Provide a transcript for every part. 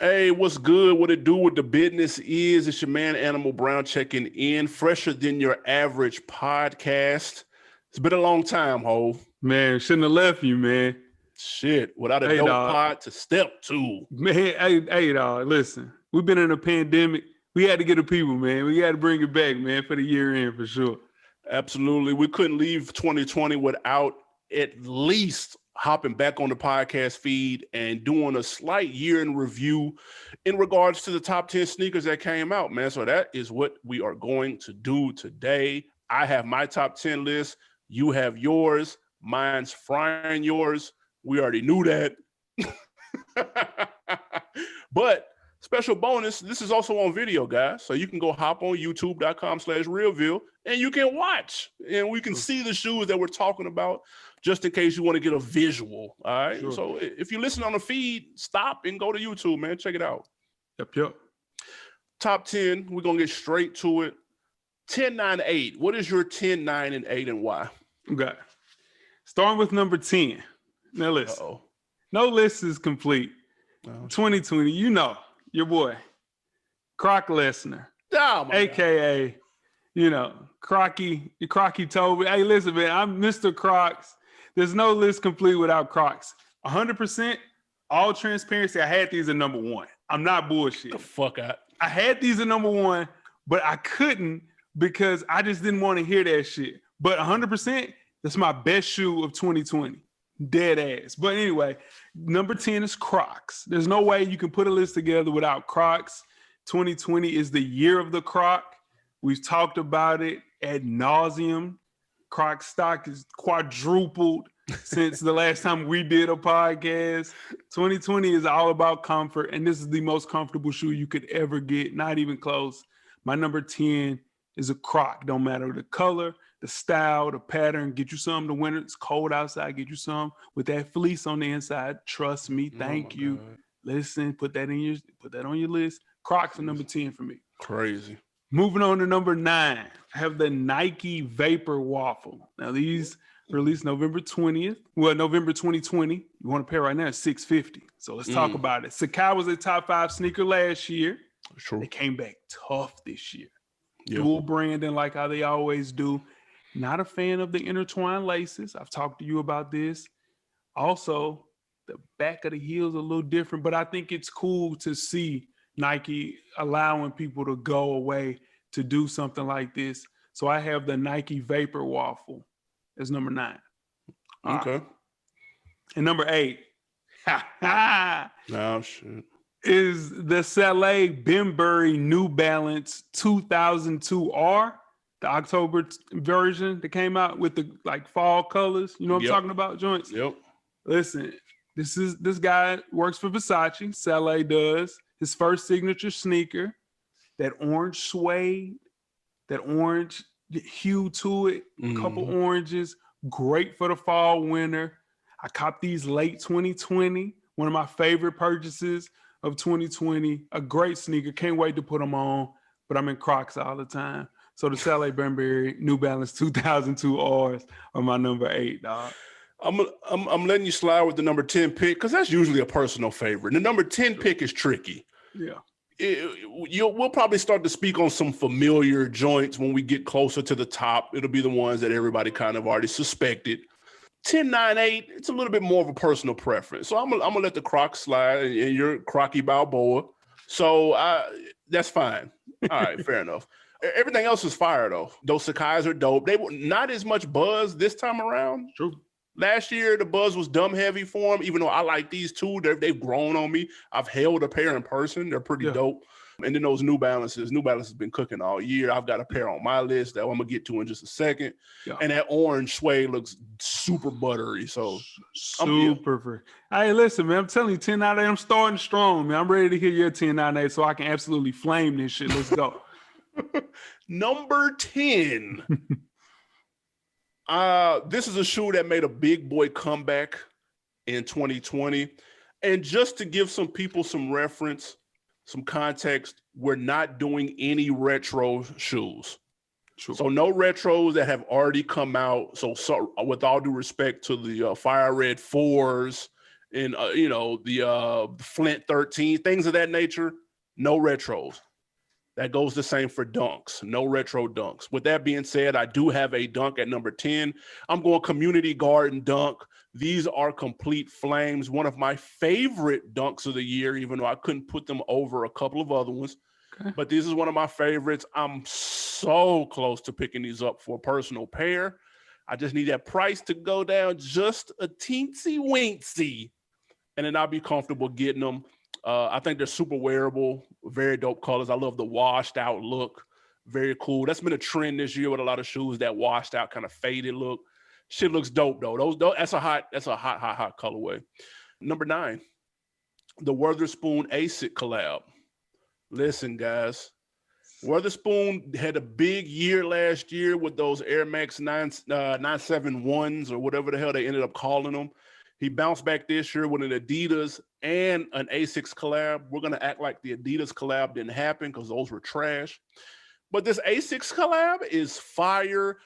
Hey, what's good? What it do? What the business is? It's your man Animal Brown checking in, fresher than your average podcast. It's been a long time, Ho. Man, shouldn't have left you, man. Shit, without a Hey, dope dog. pod to step two. Man, hey, dog. Listen, we've been in a pandemic. We had to get the people, man. We had to bring it back, man, for the year end for sure. Absolutely. We couldn't leave 2020 without at least hopping back on the podcast feed and doing a slight year in review in regards to the top 10 sneakers that came out, man. So that is what we are going to do today. I have my top 10 list. You have yours. Mine's frying yours. We already knew that. But special bonus, this is also on video, guys. So you can go hop on youtube.com/realville and you can watch. And we can see the shoes that we're talking about just in case you want to get a visual. All right. Sure. So if you listen on the feed, stop and go to YouTube, man. Check it out. Yep. Top 10. We're going to get straight to it. 10, 9, 8. What is your 10, 9, and 8 and why? Okay. Starting with number 10. Now listen. Uh-oh. No list is complete. 2020, you know, your boy, Croc Lesnar, Oh, my AKA, Crocky told me, hey, listen, man, I'm Mr. Crocs. There's no list complete without Crocs. 100%, all transparency, I had these at number one. I'm not bullshit. God. The fuck out. I had these at number one, but I couldn't because I just didn't want to hear that shit. But 100%, that's my best shoe of 2020. Dead ass. But anyway, number 10 is Crocs. There's no way you can put a list together without Crocs. 2020 is the year of the Croc. We've talked about it ad nauseum. Croc stock is quadrupled since the last time we did a podcast. 2020 is all about comfort, and this is the most comfortable shoe you could ever get, not even close. My number 10 is a Croc. Don't matter the color, the style, the pattern. Get you some. The winter, it's cold outside. Get you some with that fleece on the inside. Trust me. Thank you. God. Listen, put that on your list. Crocs are number 10 for me. Crazy. Moving on to number 9, I have the Nike Vapor Waffle. Now these released November 20th. Well, November 2020. You want a pair right now? It's $650. So let's talk about it. Sakai was a top 5 sneaker last year. True. They came back tough this year. Yep. Dual branding like how they always do. Not a fan of the intertwined laces. I've talked to you about this. Also, the back of the heel's a little different, but I think it's cool to see Nike allowing people to go away to do something like this. So I have the Nike Vapor Waffle as number 9. Okay. Right. And number 8 Oh, shit. is the Saleh Benbury New Balance 2002R. The October version that came out with the fall colors. You know what I'm talking about, joints? Yep. Listen, this guy works for Versace. Saleh does. His first signature sneaker, that orange suede, that orange hue to it, a couple oranges, great for the fall, winter. I copped these late 2020, one of my favorite purchases of 2020. A great sneaker, can't wait to put them on, but I'm in Crocs all the time. So the Saleh Benbury New Balance 2002 R's are my number 8, dog. I'm letting you slide with the number 10 pick because that's usually a personal favorite. The number 10 pick is tricky. Yeah. We'll probably start to speak on some familiar joints when we get closer to the top. It'll be the ones that everybody kind of already suspected. 10, 9, 8, it's a little bit more of a personal preference. So I'm gonna let the Crocs slide, and you're Crocky Balboa. So that's fine. All right, fair enough. Everything else is fire, though. Those Sakai's are dope. They were not as much buzz this time around. True. Last year, the buzz was dumb heavy for them, even though I like these two. They've grown on me. I've held a pair in person. They're pretty dope. And then those New Balances has been cooking all year. I've got a pair on my list that I'm going to get to in just a second. Yeah. And that orange suede looks super buttery. So super. Hey, listen, man, I'm telling you, 10 out of 8, I'm starting strong, man. I'm ready to hear your 10 out of 8 so I can absolutely flame this shit. Let's go. Number 10. This is a shoe that made a big boy comeback in 2020. And just to give some people some reference, some context, we're not doing any retro shoes. True. So no retros that have already come out. So with all due respect to the Fire Red 4s and the Flint 13, things of that nature. No retros. That goes the same for dunks. No retro dunks. With that being said, I do have a dunk at number 10. I'm going community garden dunk. These are complete flames. One of my favorite dunks of the year, even though I couldn't put them over a couple of other ones. Okay. But this is one of my favorites. I'm so close to picking these up for a personal pair. I just need that price to go down just a teensy weensy, and then I'll be comfortable getting them. I think they're super wearable, very dope colors. I love the washed out look. Very cool. That's been a trend this year with a lot of shoes, that washed out kind of faded look. Shit looks dope though. That's a hot colorway. Number 9, the Witherspoon ASIC collab. Listen, guys, Witherspoon had a big year last year with those Air Max 971s or whatever the hell they ended up calling them. He bounced back this year with an Adidas and an ASICS collab. We're going to act like the Adidas collab didn't happen because those were trash. But this ASICS collab is fire.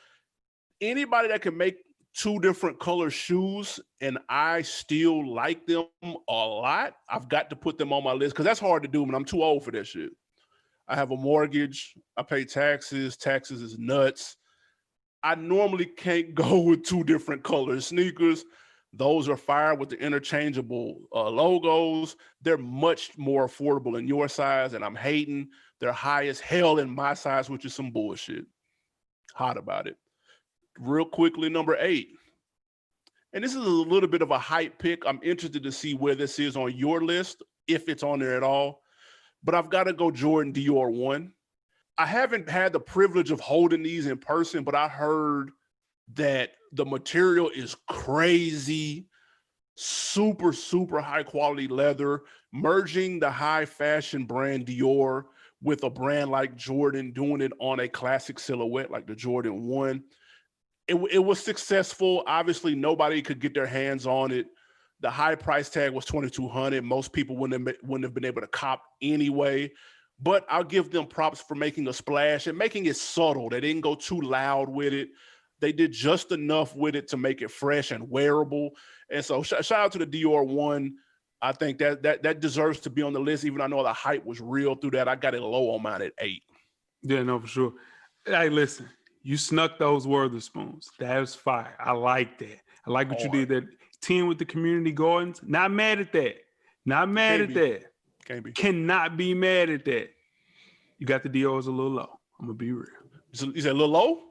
Anybody that can make 2 different color shoes and I still like them a lot, I've got to put them on my list because that's hard to do, man. I'm too old for that shit. I have a mortgage. I pay taxes. Taxes is nuts. I normally can't go with 2 different color sneakers. Those are fire with the interchangeable logos. They're much more affordable in your size, and I'm hating. They're high as hell in my size, which is some bullshit. Hot about it. Real quickly, number 8. And this is a little bit of a hype pick. I'm interested to see where this is on your list, if it's on there at all. But I've got to go Jordan Dior One. I haven't had the privilege of holding these in person, but I heard that the material is crazy, super, super high quality leather, merging the high fashion brand Dior with a brand like Jordan, doing it on a classic silhouette like the Jordan 1. It was successful. Obviously, nobody could get their hands on it. The high price tag was $2,200. Most people wouldn't have been able to cop anyway. But I'll give them props for making a splash and making it subtle. They didn't go too loud with it. They did just enough with it to make it fresh and wearable. And so shout out to the Dior One. I think that deserves to be on the list, even though I know the hype was real through that. I got it low on mine at 8. Yeah, no, for sure. Hey, listen, you snuck those Witherspoons. That was fire. I like that. I like what you did there. 10 with the community gardens. Not mad at that. Not mad at that. Can't be. Cannot be mad at that. You got the Dior's a little low. I'm going to be real. You said a little low?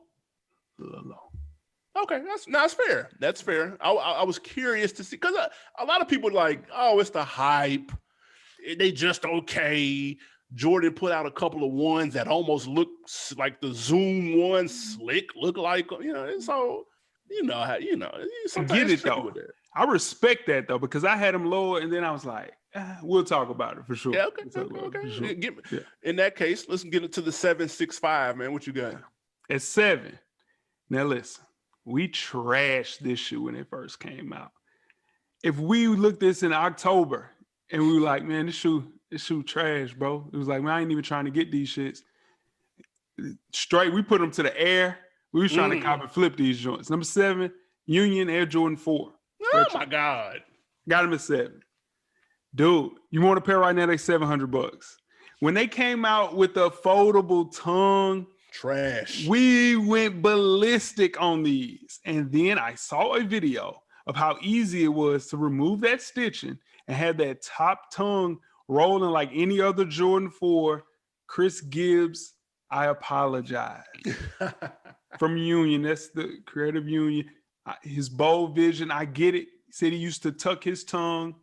A little low. Okay, that's fair. That's fair. I was curious to see, because a lot of people are like, oh, it's the hype. They just okay. Jordan put out a couple of ones that almost look like the Zoom one, slick, look like, so, sometimes get it though. I respect that though, because I had him lower and then I was like, we'll talk about it for sure. Yeah, okay. Sure. In that case, let's get it to the 765, man. What you got? At 7. Now listen, we trashed this shoe when it first came out. If we looked this in October and we were like, man, this shoe trash, bro. It was like, man, I ain't even trying to get these shits. Straight, we put them to the air. We was trying to cop and flip these joints. Number 7, Union Air Jordan 4. Oh my God. Got them at 7. Dude, you want a pair right now, they $700. When they came out with the foldable tongue, trash. We went ballistic on these. And then I saw a video of how easy it was to remove that stitching and have that top tongue rolling like any other Jordan 4. Chris Gibbs, I apologize. From Union, that's the creative Union. His bold vision, I get it. He said he used to tuck his tongue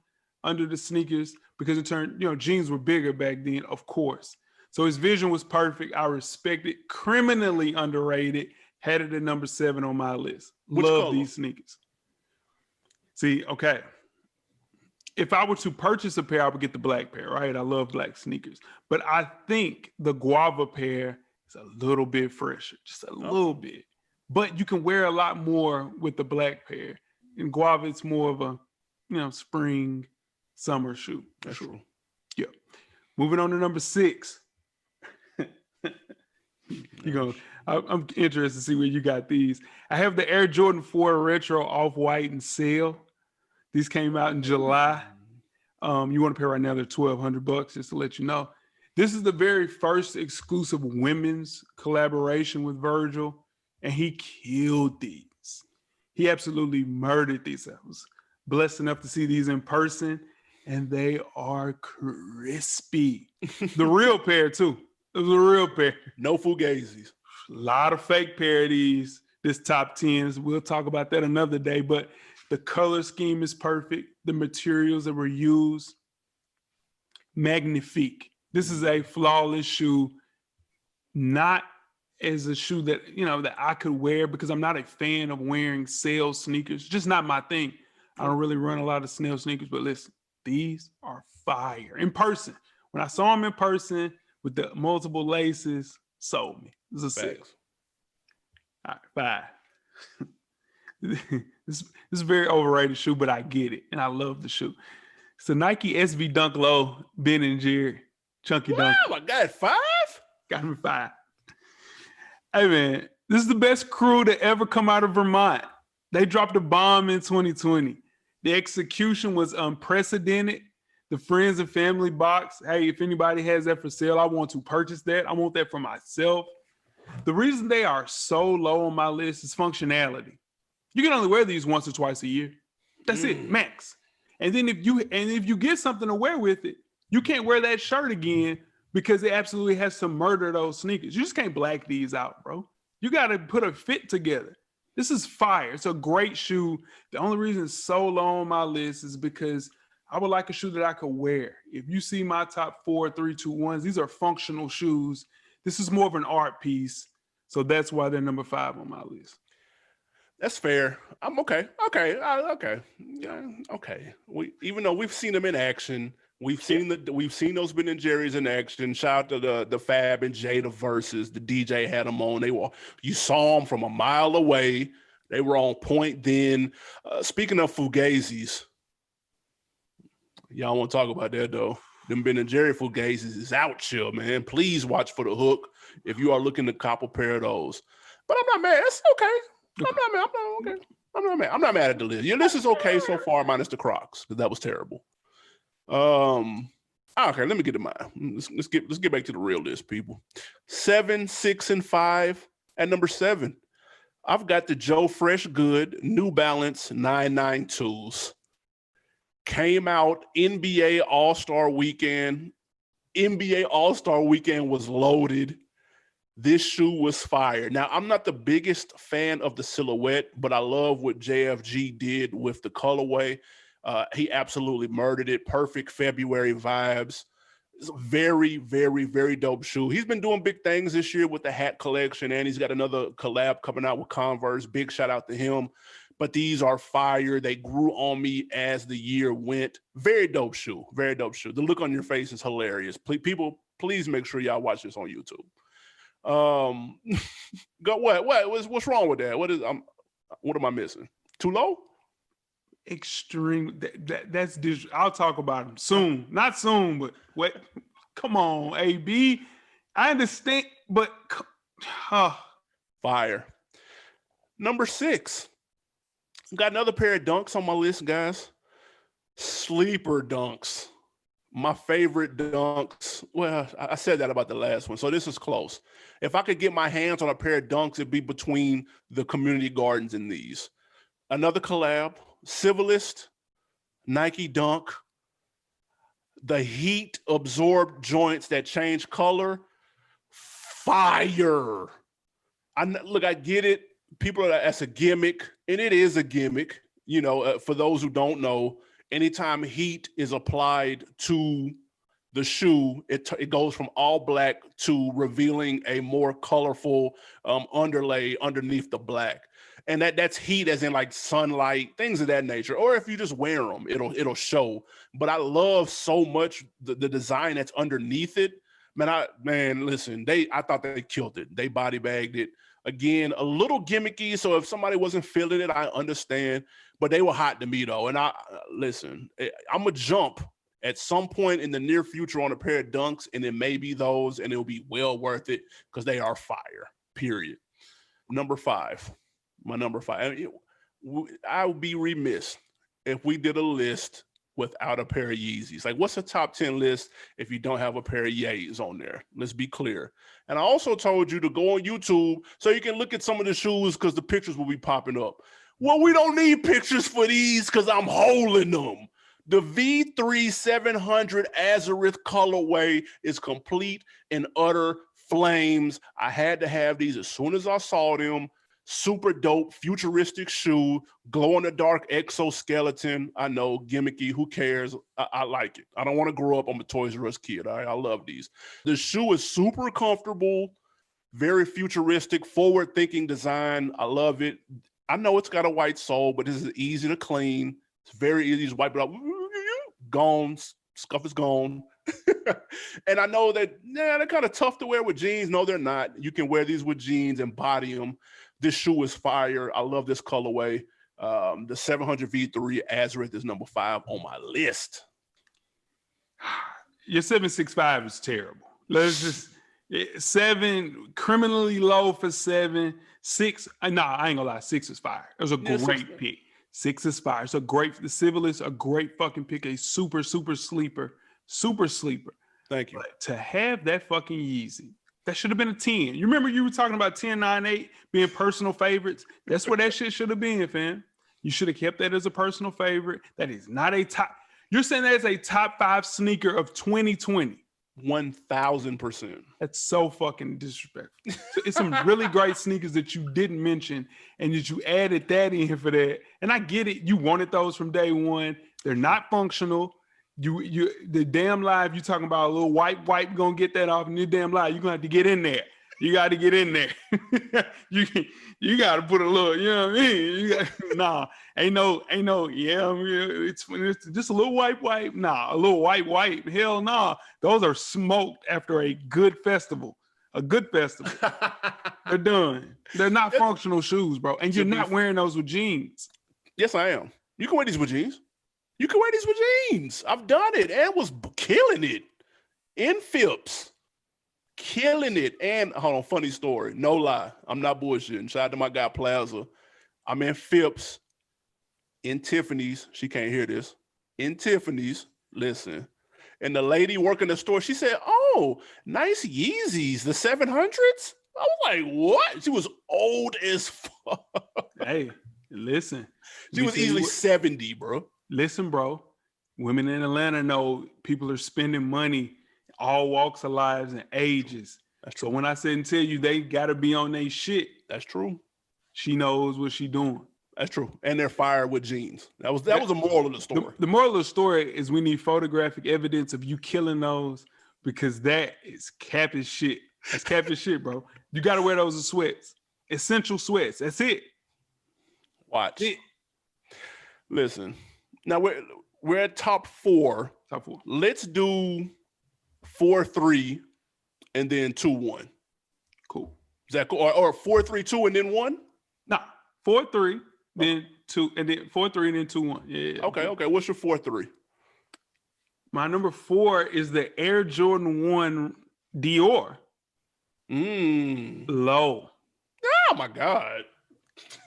under the sneakers because it turned, jeans were bigger back then, of course. So his vision was perfect. I respect it. Criminally underrated. Had it at number 7 on my list. Love these sneakers. See, okay. If I were to purchase a pair, I would get the black pair, right? I love black sneakers. But I think the guava pair is a little bit fresher, just a little bit. But you can wear a lot more with the black pair. In guava, it's more of a, spring, summer shoe. That's true. Yeah. Moving on to number 6. I'm interested to see where you got these. I have the Air Jordan 4 Retro Off-White and Sail. These came out in July. You want to pay right now, they're $1,200 just to let you know. This is the very first exclusive women's collaboration with Virgil, and he killed these. He absolutely murdered these. I was blessed enough to see these in person, and they are crispy. The real pair, too. It was a real pair. No Fugazis. A lot of fake pair of these. This top 10s. We'll talk about that another day, but the color scheme is perfect. The materials that were used, magnifique. This is a flawless shoe, not as a shoe that, that I could wear because I'm not a fan of wearing sale sneakers. Just not my thing. I don't really run a lot of snail sneakers, but listen, these are fire. In person, when I saw them in person with the multiple laces, sold me. This is a 6. All right, 5. This is a very overrated shoe, but I get it, and I love the shoe. It's a Nike SB Dunklow, Ben and Jerry, Chunky Dunk. Wow, I got 5? Got him 5. Hey, man, this is the best crew to ever come out of Vermont. They dropped a bomb in 2020. The execution was unprecedented. The friends and family box, hey, if anybody has that for sale, I want to purchase that. I want that for myself. The reason they are so low on my list is functionality. You can only wear these once or twice a year. That's it, max. And then if you get something to wear with it, you can't wear that shirt again because it absolutely has to murder those sneakers. You just can't black these out, bro. You got to put a fit together. This is fire. It's a great shoe. The only reason it's so low on my list is because I would like a shoe that I could wear. If you see my top 4 3-2-1s, these are functional shoes. This is more of an art piece. So that's why they're number 5 on my list. That's fair. I'm okay. Okay. Yeah, okay. Even though we've seen them in action, we've seen those Ben and Jerry's in action. Shout out to the Fab and Jada versus the DJ had them on. You saw them from a mile away. They were on point then. Speaking of Fugazis, y'all want to talk about that though? Them Ben and Jerry Fugazis is out here, man. Please watch for the hook if you are looking to cop a pair of those. But I'm not mad. It's okay. I'm not mad at the list. Your list is okay so far, minus the Crocs, because that was terrible. Okay, let me get to mine. Let's get back to the real list, people. 7, 6, and 5 at number 7. I've got the Joe Fresh Good New Balance 992s. Came out NBA All-Star Weekend. NBA All-Star Weekend was loaded. This shoe was fire. Now, I'm not the biggest fan of the silhouette, but I love what JFG did with the colorway. He absolutely murdered it. Perfect February vibes. It's a very, very, very dope shoe. He's been doing big things this year with the hat collection, and he's got another collab coming out with Converse. Big shout out to him. But these are fire. They grew on me as the year went. Very dope shoe. Very dope shoe. The look on your face is hilarious. People, please make sure y'all watch this on YouTube. What's wrong with that? What am I missing? Too low? Extreme. That's digital. I'll talk about them soon. Not soon, but wait. Come on, AB. I understand, but fire. Number 6. Got another pair of dunks on my list, guys. Sleeper dunks. My favorite dunks. Well, I said that about the last one, so this is close. If I could get my hands on a pair of dunks, it'd be between the Community Gardens and these. Another collab, Civilist, Nike Dunk, the heat absorbed joints that change color, fire. I get it. People are that's a gimmick, and it is a gimmick. For those who don't know, anytime heat is applied to the shoe, it goes from all black to revealing a more colorful underlay underneath the black. And that's heat as in like sunlight, things of that nature. Or if you just wear them, it'll show. But I love so much the design that's underneath it. Man, listen, I thought they killed it. They body bagged it. Again, a little gimmicky. So if somebody wasn't feeling it, I understand. But they were hot to me though. And I'm gonna jump at some point in the near future on a pair of dunks, and it may be those, and it'll be well worth it because they are fire. Period. Number 5. My number 5. I would be remiss if we did a list without a pair of Yeezys. Like, what's a top 10 list if you don't have a pair of Yeezys on there? Let's be clear. And I also told you to go on YouTube so you can look at some of the shoes because the pictures will be popping up. Well, we don't need pictures for these because I'm holding them. The V3 700 Azareth colorway is complete and utter flames. I had to have these as soon as I saw them. Super dope, futuristic shoe, glow-in-the-dark exoskeleton. I know, gimmicky, who cares? I like it. I don't want to grow up. I'm a Toys R Us kid. I love these. The shoe is super comfortable, very futuristic, forward-thinking design. I love it. I know it's got a white sole, but this is easy to clean. It's very easy to wipe it off. Gone. Scuff is gone. And I know that, they're kind of tough to wear with jeans. No, they're not. You can wear these with jeans and body them. This shoe is fire. I love this colorway. The 700 V3 Azareth is number 5 on my list. Your 765 is terrible. Let's just 7 criminally low for 7. 6. Nah, I ain't gonna lie. 6 is fire. It was a great pick. 6 is fire. It's a great. The Civilist, a great fucking pick. A super sleeper. Super sleeper. Thank you. But to have that fucking Yeezy. That should have been a 10. You remember you were talking about 10, 9, 8 being personal favorites? That's where that shit should have been, fam. You should have kept that as a personal favorite. That is not a top. You're saying that is a top 5 sneaker of 2020. 1000%. That's so fucking disrespectful. So it's some really great sneakers that you didn't mention and that you added that in for that. And I get it. You wanted those from day one. They're not functional. You the damn live you talking about a little wipe gonna get that off in your damn live. You're gonna have to get in there. You got to get in there. you got to put a little, you know what I mean? Ain't no, yeah, it's just a little wipe. Nah, a little wipe. Hell nah. Those are smoked after a good festival. They're done. They're not functional shoes, bro. And you're not wearing those with jeans. Yes, I am. You can wear these with jeans. I've done it and was killing it in Phipps. Killing it. And hold on, funny story. No lie. I'm not bullshitting. Shout out to my guy Plaza. I'm in Phipps in Tiffany's. She can't hear this. In Tiffany's. Listen. And the lady working the store, she said, "Oh, nice Yeezys, the 700s." I was like, "What?" She was old as fuck. Hey, listen. She was easily 70, bro. Listen, bro. Women in Atlanta know people are spending money all walks of lives and ages. That's true. So when I sit and tell you they got to be on their shit, that's true. She knows what she doing. That's true. And they're fired with jeans. That was the moral of the story. The moral of the story is we need photographic evidence of you killing those because that is cap as shit. That's cap as shit, bro. You got to wear those as sweats. Essential sweats. That's it. Watch. Listen. Now we're at top 4. Top 4. Let's do 4-3 and then 2-1. Cool. Is that cool? Or 4-3-2 and then 1? Nah, 4-3, then 2, and then 4-3 and then 2-1. Yeah. Okay. What's your 4-3? My number 4 is the Air Jordan 1 Dior. Low. Oh my God.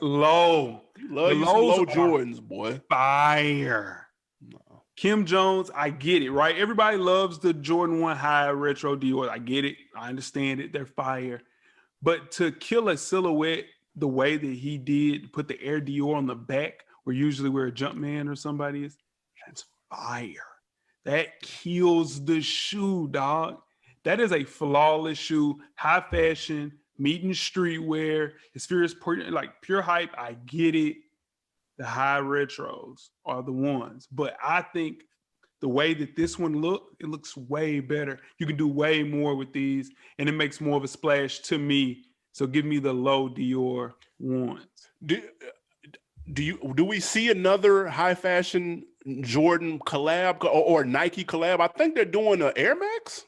Low. You love you some low Jordans, boy. Fire. No. Kim Jones, I get it, right? Everybody loves the Jordan 1 high retro Dior. I get it. I understand it. They're fire. But to kill a silhouette the way that he did, put the Air Dior on the back, where usually where a Jumpman or somebody is, that's fire. That kills the shoe, dog. That is a flawless shoe, high fashion, meeting streetwear. It's fierce, like pure hype. I get it. The high retros are the ones. But I think the way that this one it looks way better. You can do way more with these, and it makes more of a splash to me. So give me the low Dior ones. Do we see another high fashion Jordan collab or Nike collab? I think they're doing an Air Max.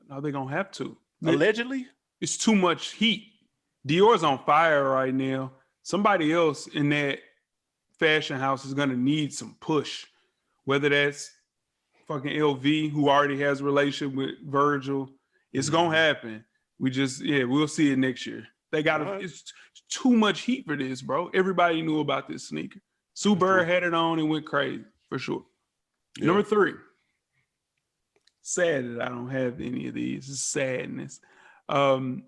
No, they're gonna have to. Allegedly, it's too much heat. Dior's on fire right now. Somebody else in that fashion house is gonna need some push. Whether that's fucking LV, who already has a relationship with Virgil, it's gonna happen. We'll see it next year. They got it's too much heat for this, bro. Everybody knew about this sneaker. Sue Bird had it on and went crazy for sure. Yeah. Number 3. Sad that I don't have any of these. It's sadness. The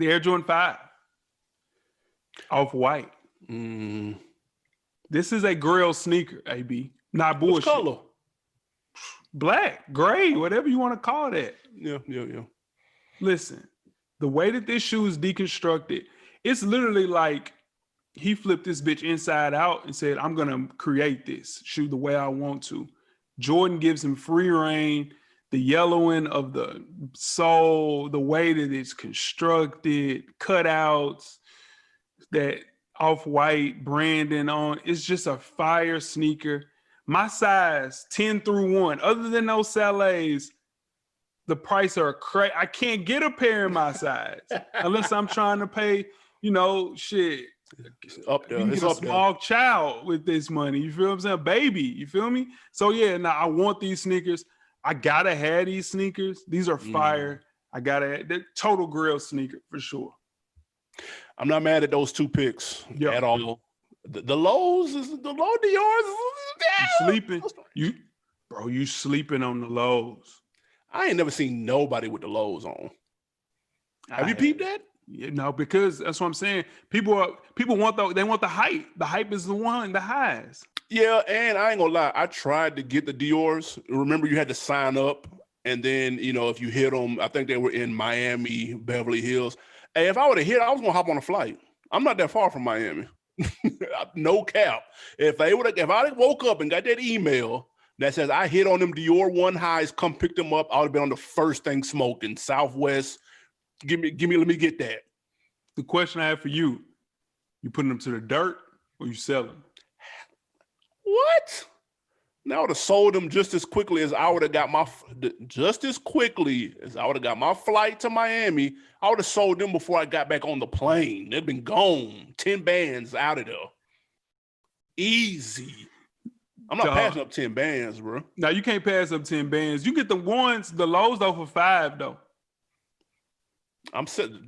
Air Jordan 5. Off-white. This is a grill sneaker, AB. Not bullshit. What color? Black, gray, whatever you want to call that. Yeah. Listen, the way that this shoe is deconstructed, it's literally like he flipped this bitch inside out and said, I'm going to create this shoe the way I want to. Jordan gives him free reign. The yellowing of the sole, the way that it's constructed, cutouts, that off-white branding on, it's just a fire sneaker. My size, 10 through 1, other than those Salés, the price are crazy. I can't get a pair in my size unless I'm trying to pay, shit. Up there. It's a small child with this money. You feel what I'm saying? Baby, you feel me? So yeah, now I want these sneakers. I gotta have these sneakers. These are fire. They're total grill sneaker for sure. I'm not mad at those 2 picks at all. The lows is the low to yours. You sleeping? You sleeping on the lows. I ain't never seen nobody with the lows on. Have you peeped that? Yeah, no, because that's what I'm saying. People want the hype. The hype is the highs. Yeah, and I ain't gonna lie. I tried to get the Dior's. Remember, you had to sign up, and then if you hit them, I think they were in Miami, Beverly Hills. Hey, if I would have hit, I was gonna hop on a flight. I'm not that far from Miami. No cap. If I woke up and got that email that says I hit on them Dior One highs, come pick them up, I would have been on the first thing smoking. Southwest. Let me get that. The question I have for you putting them to the dirt or you selling them? What? Now I would have sold them just as quickly as I would have got my flight to Miami. I would have sold them before I got back on the plane. They've been gone. 10 bands out of there. Easy. I'm not passing up 10 bands, bro. Now you can't pass up 10 bands. You get the lows though for 5 though.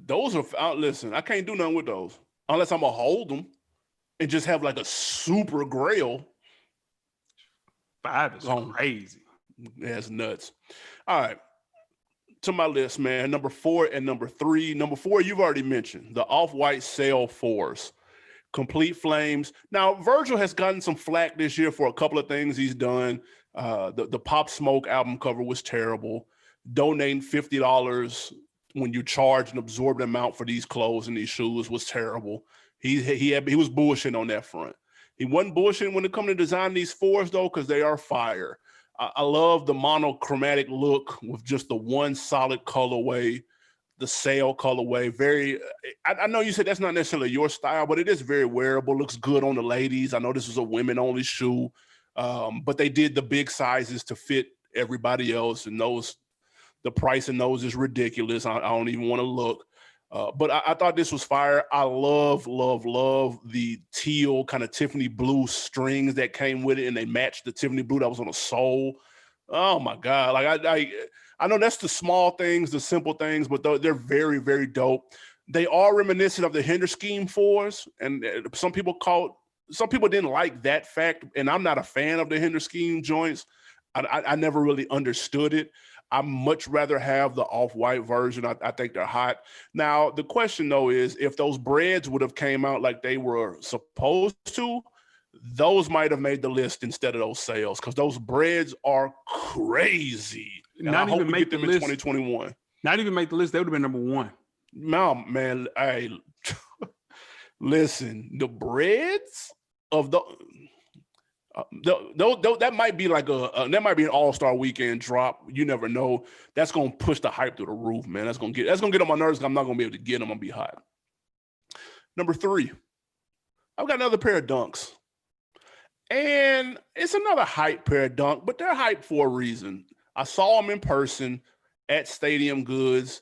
Those are listen, I can't do nothing with those unless I'm gonna hold them and just have like a super grail. 5 is crazy. That's nuts. All right. To my list, man. Number 4 and number 3. Number 4, you've already mentioned the off-white Sail 4s. Complete flames. Now, Virgil has gotten some flack this year for a couple of things he's done. The Pop Smoke album cover was terrible. Donating $50 when you charge an absorbent amount for these clothes and these shoes was terrible. He was bullshitting on that front. He wasn't bullshitting when it comes to design these 4s though, because they are fire. I love the monochromatic look with just the one solid colorway, the Sail colorway. I know you said that's not necessarily your style, but it is very wearable. Looks good on the ladies. I know this is a women only shoe, but they did the big sizes to fit everybody else, and the price in those is ridiculous. I don't even want to look. But I thought this was fire. I love the teal kind of Tiffany blue strings that came with it, and they matched the Tiffany blue that was on the sole. Oh my God. Like I know that's the small things, the simple things, but they're very, very dope. They are reminiscent of the Hinder Scheme 4s, and some people didn't like that fact, and I'm not a fan of the Hinder Scheme joints. I never really understood it. I much rather have the off-white version. I think they're hot. Now, the question, though, is if those breads would have came out like they were supposed to, those might have made the list instead of those sales, because those breads are crazy. Not even make them the in list. 2021. Not even make the list. They would have been number 1. No, man. Listen, the breads of the... that might be like that might be an all-star weekend drop. You never know. That's gonna push the hype through the roof, man. That's gonna get on my nerves. I'm not gonna be able to get them. I'm gonna be hot. Number 3, I've got another pair of Dunks, and it's another hype pair of Dunk, but they're hype for a reason. I saw them in person at Stadium Goods.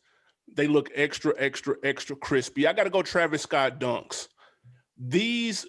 They look extra crispy. I got to go Travis Scott Dunks.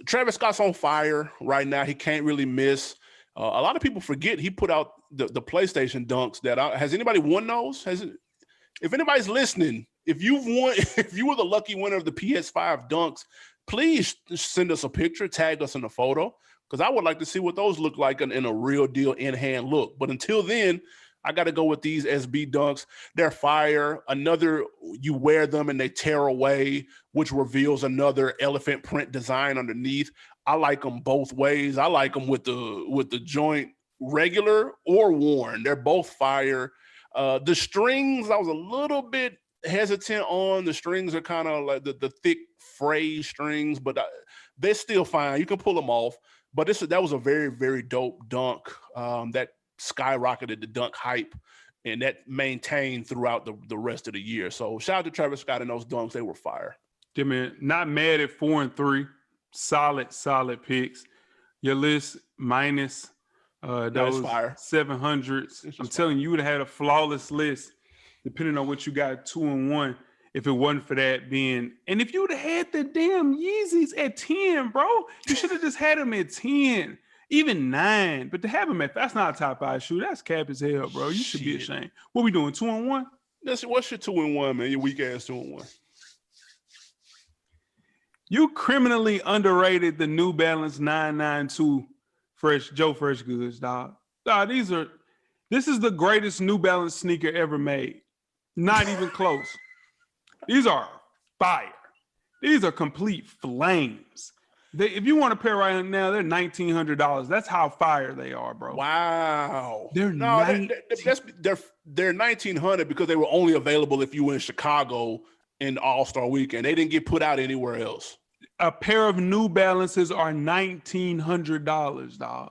Travis Scott's on fire right now. He can't really miss. A lot of people forget he put out the PlayStation Dunks. Has anybody won those? If anybody's listening, if you were the lucky winner of the PS5 Dunks, please send us a picture, tag us in a photo, because I would like to see what those look like in a real deal in-hand look. But until then, I got to go with these SB Dunks. They're fire. Another, you wear them and they tear away, which reveals another elephant print design underneath. I like them both ways. I like them with the joint regular or worn. They're both fire. The strings, I was a little bit hesitant on. The strings are kind of like the thick frayed strings, but they're still fine. You can pull them off. But that was a very, very dope dunk that skyrocketed the dunk hype, and that maintained throughout the rest of the year. So shout out to Travis Scott and those dunks. They were fire. Yeah, man. Not mad at 4 and 3. Solid picks. Your list minus those fire. 700s. I'm telling you, you would have had a flawless list, depending on what you got 2 and 1. If it wasn't for that being, and if you would have had the damn Yeezys at 10, bro, you should have just had them at 10, even 9. But to have them that's not a top 5 shoe. That's cap as hell, bro. You should be ashamed. What we doing? 2 and 1? What's your 2 and 1, man? Your weak ass 2 and 1. You criminally underrated the New Balance 992 Joe Fresh Goods, dog. Dog, this is the greatest New Balance sneaker ever made. Not even close. These are fire. These are complete flames. If you want a pair right now, they're $1,900. That's how fire they are, bro. Wow. They're they're $1,900 because they were only available if you were in Chicago in All-Star Weekend. They didn't get put out anywhere else. A pair of New Balances are $1,900, dog.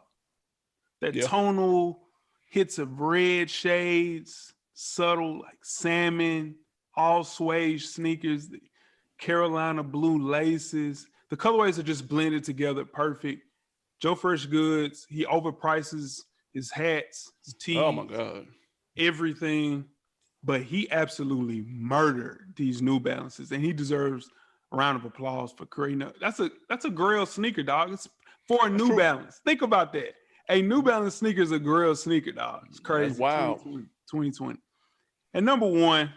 That tonal hits of red shades, subtle like salmon, all suede sneakers, the Carolina blue laces. The colorways are just blended together perfect. Joe Fresh Goods, he overprices his hats, his tees. Oh my God. Everything. But he absolutely murdered these New Balances, and he deserves a round of applause for creating that's a Grail sneaker, dog. It's for a New Balance. Think about that. A New Balance sneaker is a Grail sneaker, dog. It's crazy. Wow. 2020. And number 1,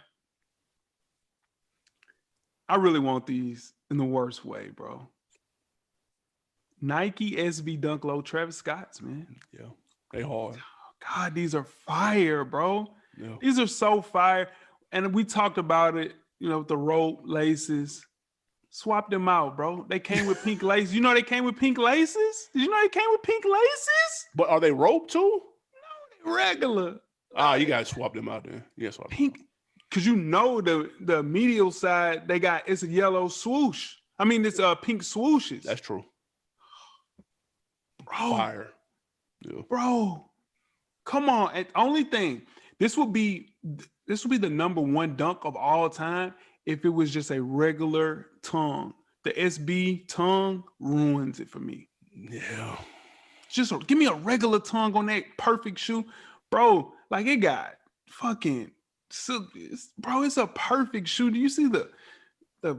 I really want these in the worst way, bro. Nike SB Dunklow Travis Scott's, man. Yeah, they hard. God, these are fire, bro. Yeah. These are so fire. And we talked about it, the rope laces. Swap them out, bro. They came with pink laces. You know they came with pink laces? Did you know they came with pink laces? But are they rope too? No, they're regular. You gotta swap them out then. Yeah, swap pink. Because the medial side, it's a yellow swoosh. I mean, it's pink swooshes. That's true. Bro. Fire. Yeah. Bro. Come on. And only thing, this would be the number 1 dunk of all time if it was just a regular tongue. The SB tongue ruins it for me. Yeah. Just give me a regular tongue on that perfect shoe. Bro, like it got fucking... bro, it's a perfect shoe. Do you see the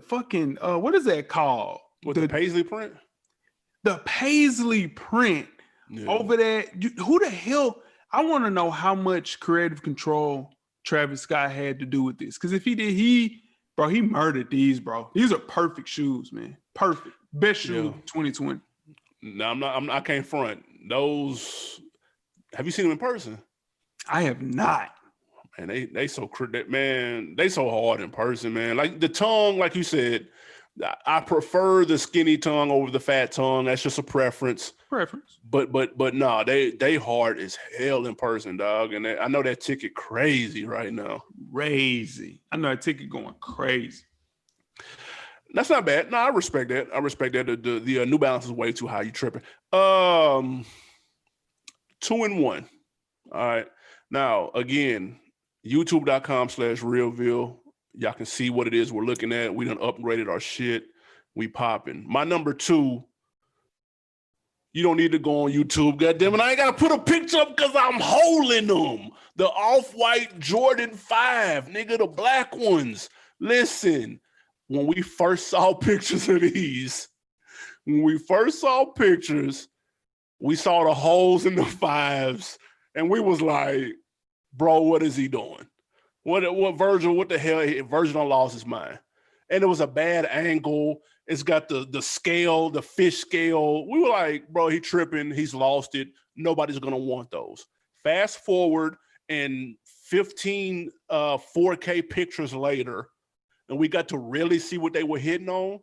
fucking what is that called? With the paisley print? The paisley print over that. Who the hell? I want to know how much creative control Travis Scott had to do with this. Because if he did, he murdered these, bro. These are perfect shoes, man. Perfect. Best shoe 2020. No, I can't front. Those, have you seen them in person? I have not. And they so hard in person, man. Like the tongue, like you said, I prefer the skinny tongue over the fat tongue. That's just a preference. But no, they hard as hell in person, dog. And I know that ticket crazy right now. Crazy. I know that ticket going crazy. That's not bad. No, I respect that. The New Balance is way too high. You tripping? 2 and 1. All right. Now again, YouTube.com/realville. Y'all can see what it is we're looking at. We done upgraded our shit. We popping. My number 2, you don't need to go on YouTube. Goddamn it, I ain't got to put a picture up because I'm holding them. The off-white Jordan 5, nigga, the black ones. Listen, when we first saw pictures of these, we saw the holes in the 5s, and we was like, bro, what is he doing? What the hell? Virgil done lost his mind. And it was a bad angle. It's got the scale, the fish scale. We were like, bro, he tripping. He's lost it. Nobody's going to want those. Fast forward and 15 4K pictures later, and we got to really see what they were hitting on.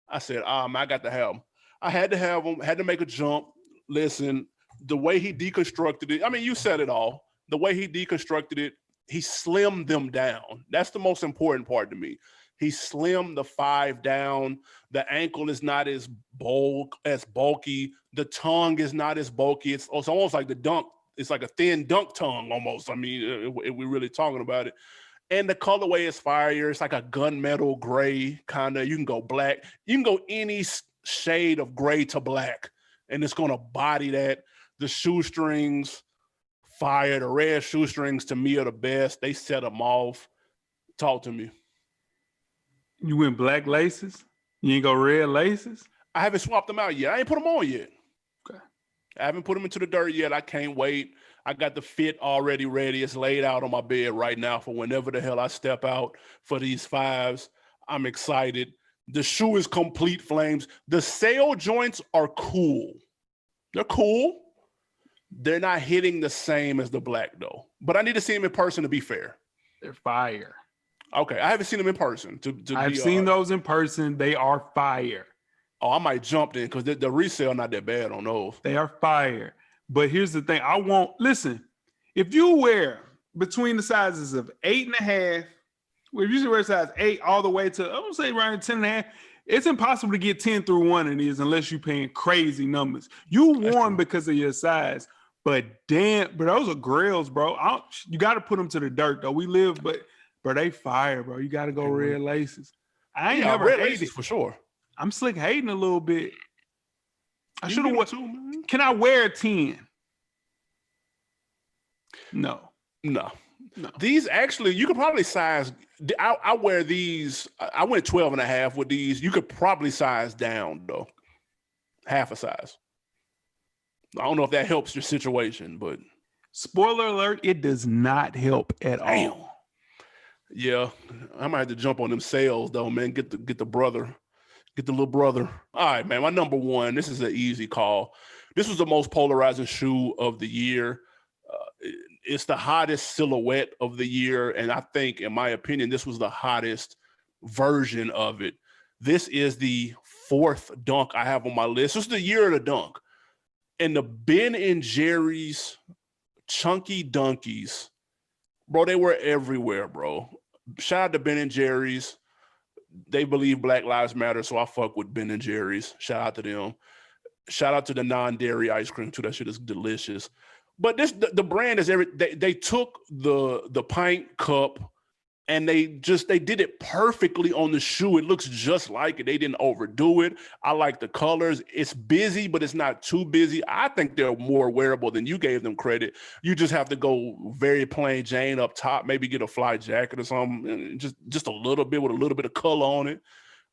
I said, I got to have them. I had to have them, had to make a jump. Listen, the way he deconstructed it, I mean, you said it all. The way he deconstructed it, he slimmed them down. That's the most important part to me. He slimmed the 5 down. The ankle is not as bulky. The tongue is not as bulky. It's almost like the dunk. It's like a thin dunk tongue almost. I mean, if we're really talking about it. And the colorway is fire. It's like a gunmetal gray kind of. You can go black. You can go any shade of gray to black, and it's going to body that. The shoestrings, fire. The red shoestrings to me are the best. They set them off. Talk to me. You went black laces? You ain't go red laces? I haven't swapped them out yet. I ain't put them on yet. Okay. I haven't put them into the dirt yet. I can't wait. I got the fit already ready. It's laid out on my bed right now for whenever the hell I step out for these 5s. I'm excited. The shoe is complete flames. The sail joints are cool. They're cool. They're not hitting the same as the black though. But I need to see them in person to be fair. They're fire. Okay, I haven't seen them in person. I've seen those in person. They are fire. Oh, I might jump in because the resale not that bad on those. They are fire. But here's the thing. Listen, if you wear between the sizes of 8.5, if you wear size 8 all the way to, I'm going to say around 10.5, it's impossible to get 10 through one of these unless you're paying crazy numbers. You won because of your size, but damn, but those are grails, bro. You got to put them to the dirt, though. But they fire, bro. You got to go red laces. I ain't never red hated laces it. For sure. I'm slick hating a little bit. I should have worn too, man. Can I wear a 10? No. These actually, you could probably size. I wear these. I went 12.5 with these. You could probably size down though, half a size. I don't know if that helps your situation, but spoiler alert, it does not help at all. Yeah, I might have to jump on them sales though, man. Get the little brother. All right, man. My number one. This is an easy call. This was the most polarizing shoe of the year. It's the hottest silhouette of the year, and I think, in my opinion, this was the hottest version of it. This is the 4th dunk I have on my list. This is the year of the dunk, and the Ben & Jerry's chunky dunkies, bro. They were everywhere, bro. Shout out to Ben & Jerry's. They believe Black Lives Matter, so I fuck with Ben & Jerry's. Shout out to them. Shout out to the non-dairy ice cream too. That shit is delicious. But the brand is they took the pint cup and they did it perfectly on the shoe. It looks just like it. They didn't overdo it. I like the colors. It's busy, but it's not too busy. I think they're more wearable than you gave them credit. You just have to go very plain Jane up top, maybe get a fly jacket or something, just a little bit with a little bit of color on it.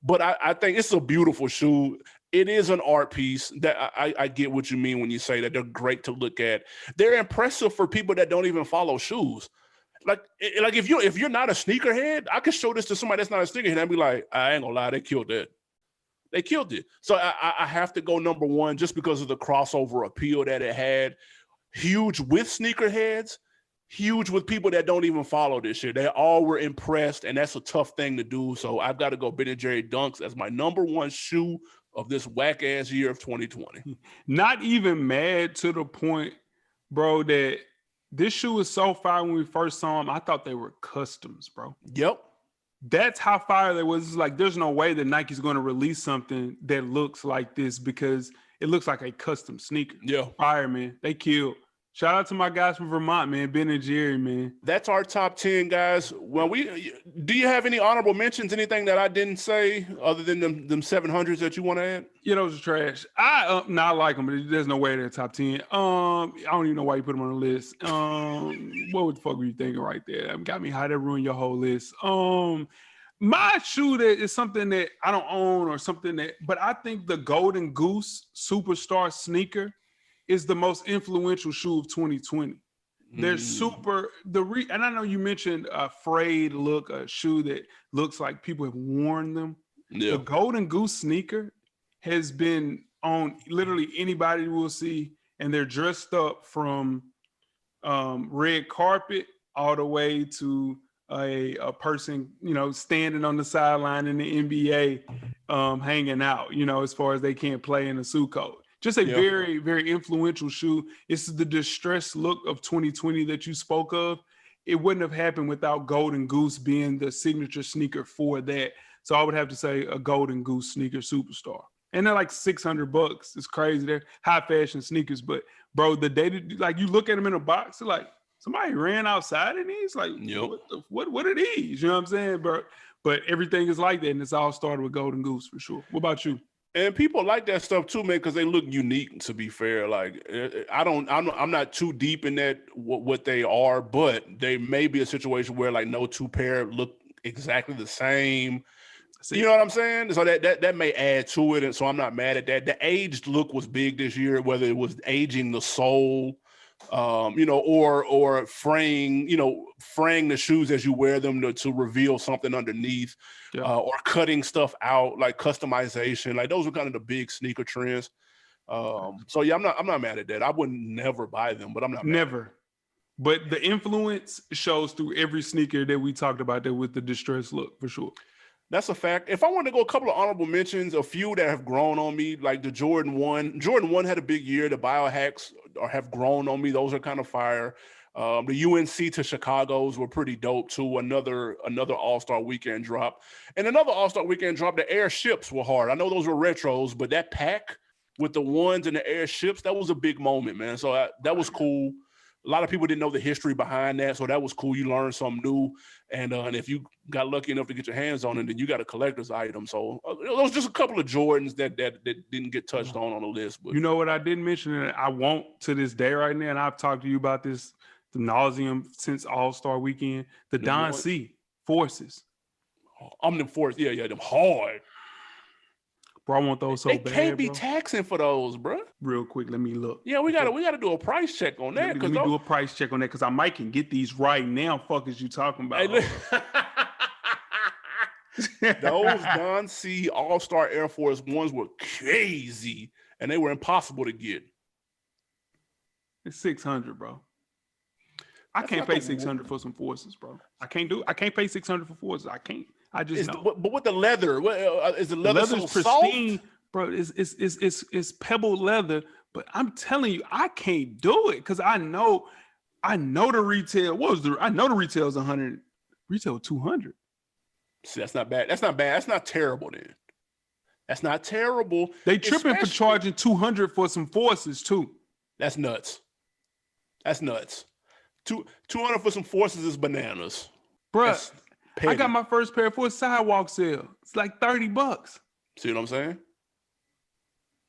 But I think it's a beautiful shoe. It is an art piece. That I get what you mean when you say that they're great to look at. They're impressive for people that don't even follow shoes. Like if you're not a sneakerhead, I could show this to somebody that's not a sneakerhead and be like, I ain't gonna lie, they killed it. They killed it. So I have to go number one just because of the crossover appeal that it had. Huge with sneakerheads, huge with people that don't even follow this shit. They all were impressed, and that's a tough thing to do. So I've got to go Ben & Jerry Dunks as my number one shoe of this whack-ass year of 2020. Not even mad to the point, bro, that this shoe was so fire when we first saw them. I thought they were customs, bro. Yep. That's how fire they was. It's like, there's no way that Nike's going to release something that looks like this because it looks like a custom sneaker. Yeah. Fire, man. They killed. Shout out to my guys from Vermont, man. Ben & Jerry, man. That's our top 10, guys. Well, do you have any honorable mentions, anything that I didn't say other than them 700s that you want to add? Yeah, those are trash. I like them, but there's no way they're top 10. I don't even know why you put them on the list. What the fuck were you thinking right there? That got me high. That ruined your whole list. My shoe that is something that I don't own or something but I think the Golden Goose Superstar sneaker is the most influential shoe of 2020. They're and I know you mentioned a frayed look, a shoe that looks like people have worn them. The Golden Goose sneaker has been on literally anybody will see, and they're dressed up from red carpet all the way to a person, standing on the sideline in the NBA, hanging out, as far as they can't play in a suit coat. Just a very, very influential shoe. It's the distressed look of 2020 that you spoke of. It wouldn't have happened without Golden Goose being the signature sneaker for that. So I would have to say a Golden Goose sneaker superstar. And they're like $600. It's crazy. They're high fashion sneakers. But bro, the day that you look at them in a box, they're like, somebody ran outside in these? Like, what are these? You know what I'm saying, bro? But everything is like that, and it's all started with Golden Goose for sure. What about you? And people like that stuff too, man, because they look unique. To be fair, like I'm not too deep in that what they are, but they may be a situation where like no two pair look exactly the same. You know what I'm saying? So that may add to it, and so I'm not mad at that. The aged look was big this year, whether it was aging the sole, or fraying the shoes as you wear them to reveal something underneath, or cutting stuff out, like customization. Like those are kind of the big sneaker trends. So yeah, I'm not mad at that. I would never buy them, but I'm not never. But the influence shows through every sneaker that we talked about there with the distressed look for sure. That's a fact. If I want to go a couple of honorable mentions, a few that have grown on me, like the Jordan One. Jordan One had a big year. The biohacks have grown on me. Those are kind of fire. The UNC to Chicago's were pretty dope too. Another All-Star Weekend drop. And another All-Star Weekend drop, the airships were hard. I know those were retros, but that pack with the ones and the airships, that was a big moment, man. So that was cool. A lot of people didn't know the history behind that, so that was cool. You learned something new, and if you got lucky enough to get your hands on it, then you got a collector's item. So those just a couple of Jordans that didn't get touched on the list. But you know what I didn't mention, and I won't to this day right now, and I've talked to you about this the nauseum since All-Star Weekend. The Don C Forces. I'm them Forces, yeah, them hard. Bro, I want those so bad. They can't be taxing for those, bro. Real quick, let me look. Yeah, we gotta do a price check on that. Let me do a price check on that because I might can get these right now. Fuck is you talking about? Hey, those Don C All-Star Air Force Ones were crazy, and they were impossible to get. It's $600, bro. I can't pay $600 for some Forces, bro. I can't pay $600 for Forces. I can't. I just know. But with the leather, is the leather so pristine, soft? Bro? It's pebbled leather, but I'm telling you, I can't do it because I know the retail. I know the retail is $100, retail $200. See, that's not bad. That's not bad. That's not terrible then. That's not terrible. They tripping for charging $200 for some Forces too. That's nuts. That's nuts. $200 for some Forces is bananas, bro. I got my first pair for a sidewalk sale. It's like $30. See what I'm saying?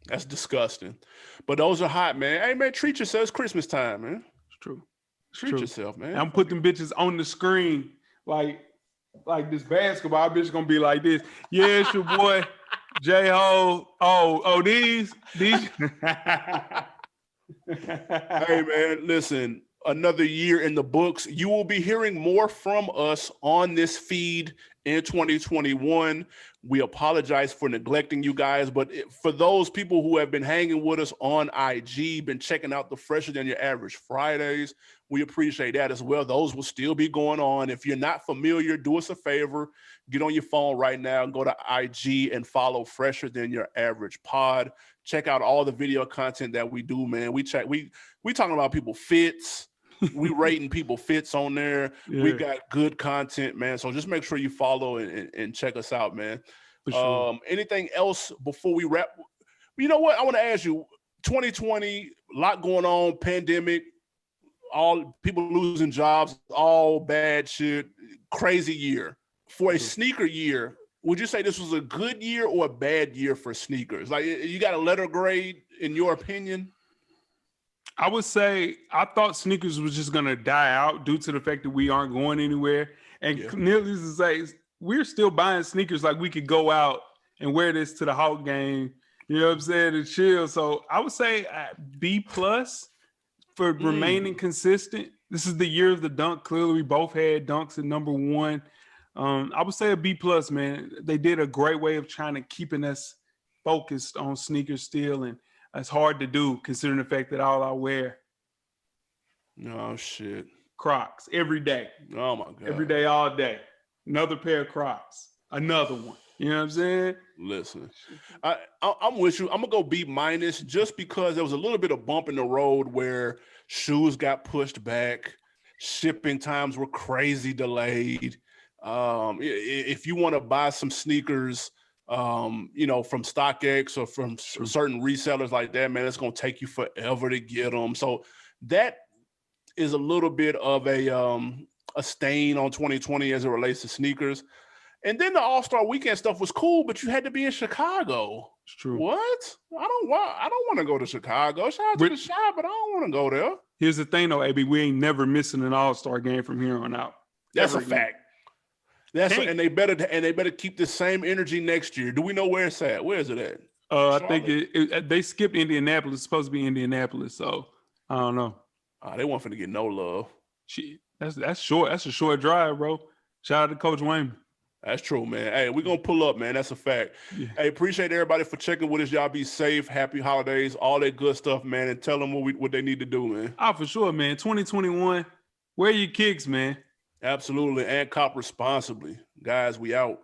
That's disgusting. But those are hot, man. Hey, man, treat yourself. It's Christmas time, man. It's true. Treat yourself, man. I'm putting them bitches on the screen like this basketball bitch gonna be like this. Yeah, it's your boy, JaiHov. Oh, these. Hey, man, listen. Another year in the books. You will be hearing more from us on this feed in 2021. We apologize for neglecting you guys, but for those people who have been hanging with us on IG, been checking out the Fresher Than Your Average Fridays, we appreciate that as well. Those will still be going on. If you're not familiar, do us a favor. Get on your phone right now, go to IG and follow Fresher Than Your Average Pod. Check out all the video content that we do, man. We talking about people fits. We rating people fits on there. Yeah. We got good content, man. So just make sure you follow and check us out, man. For sure. Anything else before we wrap? You know what? I want to ask you, 2020, a lot going on, pandemic, all people losing jobs, all bad shit, crazy year. For a sneaker year, would you say this was a good year or a bad year for sneakers? Like, you got a letter grade in your opinion? I would say I thought sneakers was just going to die out due to the fact that we aren't going anywhere. And needless to say, we're still buying sneakers like we could go out and wear this to the Hawk game, you know what I'm saying, and chill. So I would say B+ for remaining consistent. This is the year of the dunk. Clearly, we both had dunks at number one. I would say a B plus, man. They did a great way of trying to keeping us focused on sneakers still, and it's hard to do considering the fact that all I wear Oh shit. Crocs every day. Oh my god. Every day, all day. Another pair of Crocs. Another one. You know what I'm saying? Listen, I'm with you. I'm gonna go B minus just because there was a little bit of bump in the road where shoes got pushed back, shipping times were crazy delayed. If you want to buy some sneakers, from StockX or from certain resellers like that, man, it's gonna take you forever to get them. So that is a little bit of a stain on 2020 as it relates to sneakers. And then the All-Star Weekend stuff was cool, but you had to be in Chicago. It's true. What? I don't want to go to Chicago. Shout out to the shop, but I don't want to go there. Here's the thing, though, AB. We ain't never missing an All-Star game from here on out. That's a fact. And they better keep the same energy next year. Do we know where it's at? Where is it at? I think they skipped Indianapolis. It's supposed to be Indianapolis, so I don't know. They weren't finna get no love. Shit, that's short. That's a short drive, bro. Shout out to Coach Wayne. That's true, man. Hey, we're going to pull up, man. That's a fact. Yeah. Hey, appreciate everybody for checking with us. Y'all be safe. Happy holidays. All that good stuff, man. And tell them what they need to do, man. Oh, for sure, man. 2021, wear your kicks, man. Absolutely. And cop responsibly. Guys, we out.